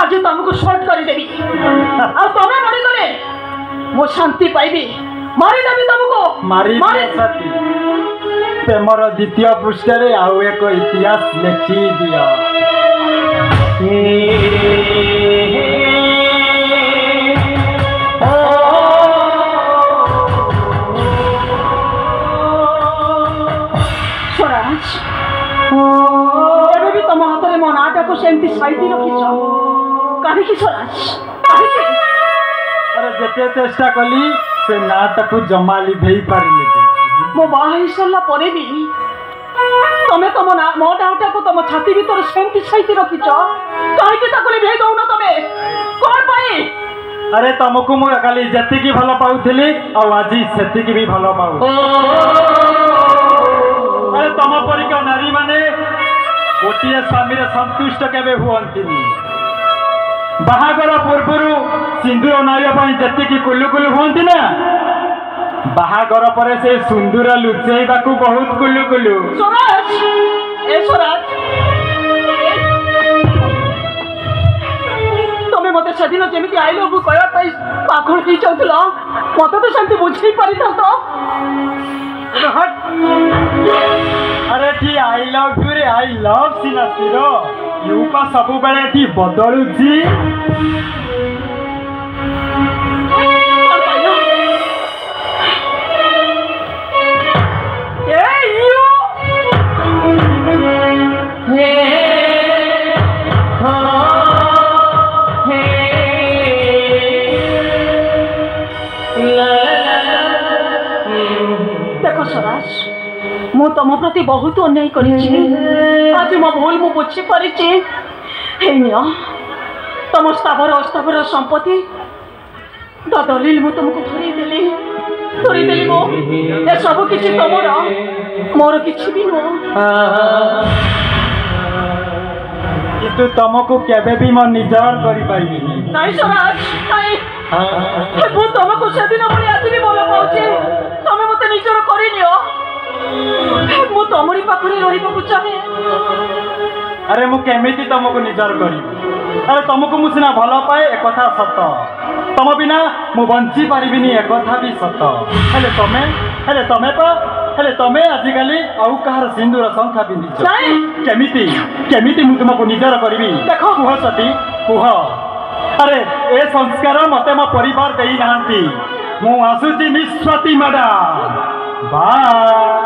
आज तुमको शॉर्ट करदेवी और तुम्हें मरीगले मो शांति पाइबी मारिदेवी तुमको मारी सती प्रेमर द्वितीय पृष्ठ आउ एक इतिहास लिखि दिया स्वराज भी तुम हाथ में मो नाटा को सेमती साइती रखिछ कहीं स्वराज अरे जिते चेष्टा कली से नाटा को जमा लिभेई पारिले मो बाही सरला परे भी तमे तुम मो नाटा को तुम छाती भीतर सेमती साइती रखिछ कहीं ताको लिभेई दउन तमे कोन पाई अरे तुमको मु काली जति की भलो पाउथिली आ आज सेति की भी भलो पाउ अरे तुम परिका नारी माने गोटिए स्वामी रे संतुष्ट केबे हुअंतिनी बाहागर पूर्वरु सिंदूर नारिया पाई जति की कुलु कुलु हुअंती ना बाहागर परे से सिंदूर लुचेइबा को बहुत कुलु कुलु स्वराज ए स्वराज तमे मते सदिन जेमिति आई लव कहया पाई पाखळ की चौथला मते तो शांति बुझी पारि था तो हट अरे ठी आई लव यू रे आई लव सिनासिरो यूपा सब बेले ठी बदलुची मु तुम प्रति बहुत अन्याय कर आज मो भूल मु बुझी पारी तुम स्थावर अस्थावर संपत्ति दलिल मु तुमको धरी देली मो ए सब किछि तमर मोर किछि भी नो किंतु तुमको केबे भी मन निजार करि पाइबी नहीं स्वराज नहीं मु तुमको सेदिन भली आज भी बोल पाउछे तमे मते निजार करि लियो मु तमरी पाखरे रहिबा चाहे अरे मु केमिति तुमको निजार करी अरे तुमको मु सिना भल पाए एक कथा सत तुम बिना मु बंची पारिबिनी एक कथा भी सत हेले तमे तमे आजिकाली आउ कहार सिंदूर संख्या बिंदिछ केमिति मु तुमको निजार करबी देखो कुह सती कुह अरे ए संस्कार मते मो परिवार देई नांती मु आसुची निस्वती मैडम बाय